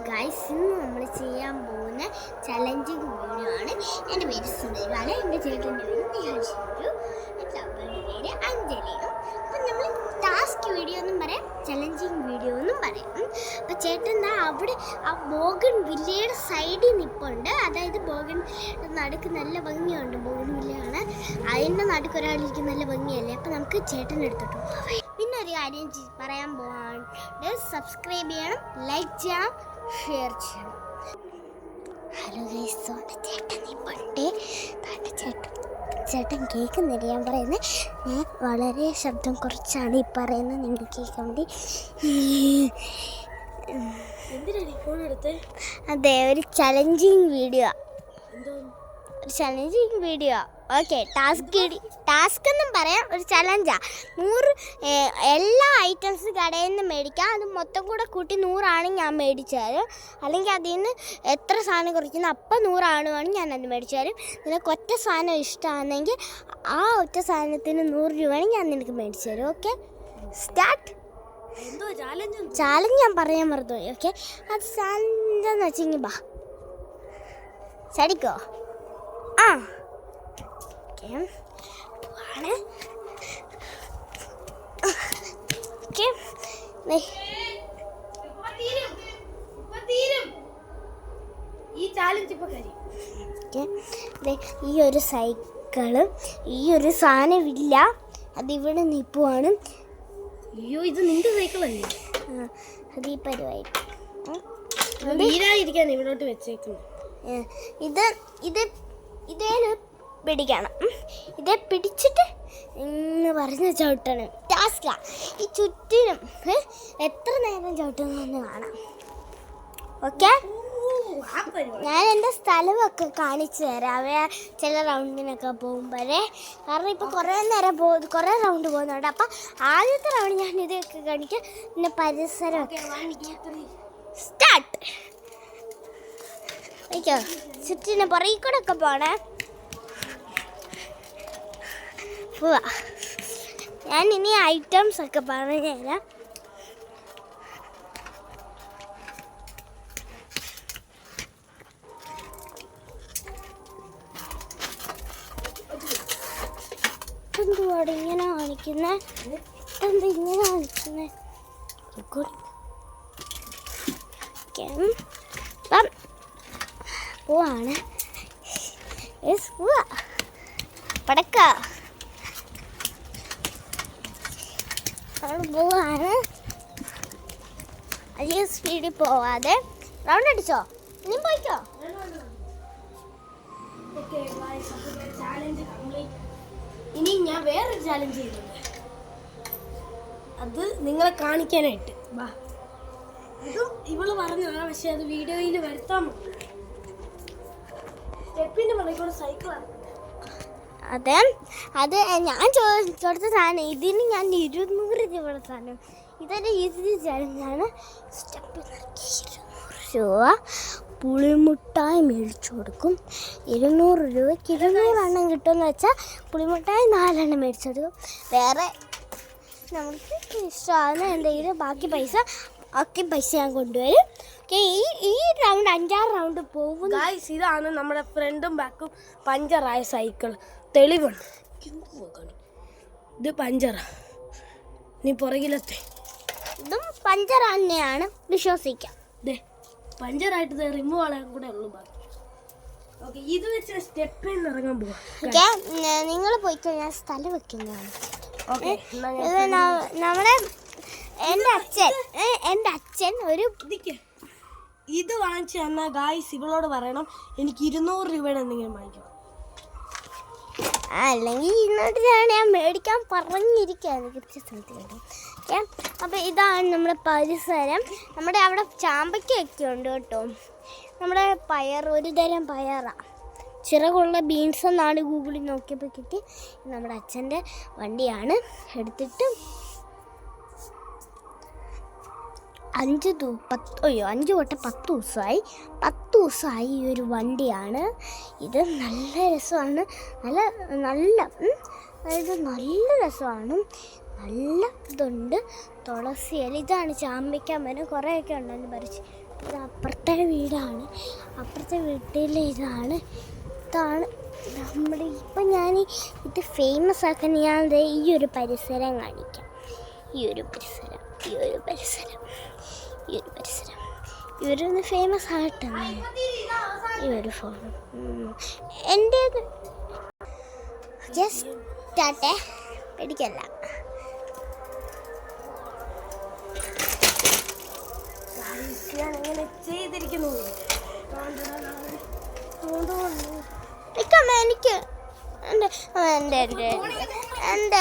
Guys, ഇന്ന് നമ്മൾ ചെയ്യാൻ പോകുന്ന ചലഞ്ചിങ് വീഡിയോ ആണ്. എൻ്റെ പേര് സുനിലാണ്, എൻ്റെ ചേട്ടൻ്റെ പേര് നിഹാൽ ഷിജു, എൻ്റെ അമ്മയുടെ പേര് അഞ്ജലിയും. അപ്പം നമ്മൾ ടാസ്ക് വീഡിയോ എന്നും പറയാം, ചലഞ്ചിങ് വീഡിയോ എന്നും പറയാം. അപ്പം ചേട്ടൻ അവിടെ ആ ബോഗൺ വില്ലയുടെ സൈഡിൽ നിൽപ്പുണ്ട്. അതായത് ബോഗൺ നടുക്ക് നല്ല ഭംഗിയുണ്ട്. ബോഗൺ വില്ലയാണ്, അതിൻ്റെ നടുക്ക് ഒരാളിരിക്കും, നല്ല ഭംഗിയല്ലേ. അപ്പം നമുക്ക് ചേട്ടൻ്റെ അടുത്തോട്ട് പോകാം. പിന്നെ ഒരു കാര്യം പറയാൻ പോകാണ്ട്, സബ്സ്ക്രൈബ് ചെയ്യണം, ലൈക്ക് ചെയ്യണം, ഷെയർ ചെയ്യണം. ഹലോ ഗൈസ്, ചേട്ടൻ ഇപ്പോഴേ ചേട്ടൻ കേൾക്കുന്നില്ല ഞാൻ പറയുന്നത്. ഞാൻ വളരെ ശബ്ദം കുറച്ചാണ് ഈ പറയുന്നത്, നിങ്ങൾ കേൾക്കാൻ വേണ്ടി. അതെ, ഒരു ചലഞ്ചിങ് വീഡിയോ. ഓക്കെ, ടാസ്ക് എന്നും പറയാം, ഒരു ചലഞ്ചാ. 100 എല്ലാ ഐറ്റംസ് കടയിൽ നിന്ന് മേടിക്കാം. അത് മൊത്തം കൂടെ കൂട്ടി 100 ആണ് ഞാൻ മേടിച്ചു തരും. അല്ലെങ്കിൽ അതിൽ നിന്ന് എത്ര സാധനം കുറയ്ക്കുന്നു അപ്പം 100 ആണ് ഞാൻ അത് മേടിച്ചു തരും. നിനക്ക് ഒറ്റ സാധനം ഇഷ്ടമാണെങ്കിൽ ആ ഒറ്റ സാധനത്തിന് 100 രൂപയാണ് ഞാൻ നിനക്ക് മേടിച്ചു തരും. Okay, start. ചാലഞ്ച് ഞാൻ പറയാൻ മറന്നുപോയി. ഓക്കെ, അത് ചാലഞ്ച് എന്ന് വെച്ചെങ്കിൽ ബാ ചടിക്കോ. ആ ഈ ഒരു സൈക്കിള്, ഈ ഒരു സാധനമില്ല, അതിവിടെ നിൽപ്പുവാണ്. അയ്യോ, ഇത് നിന്റെ സൈക്കിളല്ലേ? അത് ഈ പരിപാടി വീരായിരിക്കാൻ ഇവിടോട്ട് വെച്ചേക്കുന്നു. ഇതേല് പിടിക്കണം. ഇതേ പിടിച്ചിട്ട് എന്ന് പറഞ്ഞ് ചവിട്ടണം. ടാസ്കാ. ഈ ചുറ്റിനും എത്ര നേരം ചവിട്ടുന്നു കാണാം. ഓക്കെ, ഞാൻ എൻ്റെ സ്ഥലമൊക്കെ കാണിച്ചു തരാം ചില റൗണ്ടിനൊക്കെ പോകുമ്പോഴേ. കാരണം ഇപ്പോൾ കുറേ നേരം കുറേ റൗണ്ട് പോകുന്നുണ്ട്. അപ്പം ആദ്യത്തെ റൗണ്ട് ഞാൻ ഇതൊക്കെ കാണിക്കാം, പിന്നെ പരിസരമൊക്കെ. സ്റ്റാർട്ട്. ഓക്കെ, ചുറ്റിന് പുറകിൽ കൂടെ ഒക്കെ പോണേ. പോവാ. ഞാൻ ഇനി ഐറ്റംസ് ഒക്കെ പറഞ്ഞു തരാം. എന്തുവാട് ഇങ്ങനെ കാണിക്കുന്നത്? എന്താ ഇങ്ങനെ കാണിക്കുന്നത്? അപ്പം പോവാണ്. പോവാ, പടക്ക പോവാണ്. വലിയ സ്പീഡിൽ പോവാതെ റൗണ്ട് അടിച്ചോ, ഇനി പോയിക്കോ. ഇനി ഞാൻ വേറൊരു ചാലഞ്ച് ചെയ്തിട്ടുണ്ട്, അത് നിങ്ങളെ കാണിക്കാനായിട്ട്. ഇതും ഇവള് പറഞ്ഞതാണ്, പക്ഷെ അത് വീഡിയോയിൽ വരുത്താൻ സ്റ്റെപ്പിന്റെ മണിക്കൂർ സൈക്കിളാണ്. അതെ, അത് ഞാൻ ചോദിച്ച സാധനം. ഇതിന് ഞാൻ 200 രൂപ സാധനം. ഇതൊരു ഈസി ചലഞ്ചാണ്. സ്റ്റെപ്പ് 200 രൂപ പുളിമുട്ടായി മേടിച്ചു കൊടുക്കും. 200 രൂപയ്ക്ക് 200 എണ്ണം കിട്ടുമെന്ന് വെച്ചാൽ പുളിമുട്ടായി 4 എണ്ണം മേടിച്ചു കൊടുക്കും. വേറെ നമുക്ക് ഇഷ്ടമാണ് എന്തെങ്കിലും ബാക്കി പൈസ ഞാൻ കൊണ്ടുവരും. ഓക്കെ, ഈ റൗണ്ട് 5-6 റൗണ്ട് പോകും. ഗായ്സ്, ഇതാണ് നമ്മുടെ ഫ്രണ്ടും ബാക്കും പഞ്ചറായ സൈക്കിൾ. തെളിവുണ്ട്, ഇത് പഞ്ചറാ. നീ പുറകിലത്തെ ഇതും പഞ്ചർ തന്നെയാണ്, വിശ്വസിക്കാം. പഞ്ചറായിട്ട് റിമൂവ് ആളാൻ കൂടെ ഉള്ളു ബാക്കി. ഓക്കെ, ഇത് വെച്ച് സ്റ്റെപ്പിൽ നിന്ന് ഇറങ്ങാൻ പോവാം. ഓക്കെ, നിങ്ങൾ പോയിക്കോ, ഞാൻ സ്ഥലം വെക്കുന്നതാണ്. നമ്മുടെ എൻ്റെ അച്ഛൻ ഒരു ഇത് വാങ്ങിച്ചു തന്നാൽ ഗായ്സ് ഇവളോട് പറയണം എനിക്ക് 200 രൂപയുടെ എന്തെങ്കിലും വാങ്ങിക്കണം. അല്ലെങ്കിൽ 200 രൂപ ഞാൻ മേടിക്കാൻ പറഞ്ഞിരിക്കുകയാണ് കൃത്യ സ്ഥലത്ത് കേട്ടോ. ഓക്കെ, അപ്പോൾ ഇതാണ് നമ്മുടെ പരിസരം. നമ്മുടെ അവിടെ ചാമ്പയ്ക്കൊക്കെ ഉണ്ട് കേട്ടോ. നമ്മുടെ ഒരു തരം പയറാണ്, ചിറകുള്ള ബീൻസ് എന്നാണ് ഗൂഗിളിൽ നോക്കിയപ്പോൾ കിട്ടി. നമ്മുടെ അച്ഛൻ്റെ വണ്ടിയാണ്. എടുത്തിട്ട് 5 തൊട്ട് 10 ദിവസമായി. 10 ദിവസമായി ഈ ഒരു വണ്ടിയാണ്. ഇത് നല്ല രസമാണ്, അതായത് നല്ല രസമാണ്. നല്ല ഇതുണ്ട്, തുളസി ഇല. ഇതാണ് ചാമ്പയ്ക്കാൻ മരം, കുറേയൊക്കെ ഉണ്ടെന്ന് പറിച്ച് ഇത് അപ്പുറത്തെ വീടാണ്. അപ്പുറത്തെ വീട്ടിൽ ഇതാണ് നമ്മുടെ ഇപ്പം ഞാൻ ഇത് ഫേമസ് ആക്കാൻ ഞാൻ ദേ ഈ ഒരു പരിസരം കാണിക്കാം. ഈ ഒരു പരിസരം ഇവരൊന്ന് ഫേമസ് ആകട്ടെ. ഈ ഒരു ഫോൺ എൻ്റെ ജസ്റ്റ് ആട്ടെ, പേടിക്കല്ല. ഞാൻ അങ്ങനെ ചെയ്തിരിക്കുന്നു. എനിക്ക് എൻ്റെ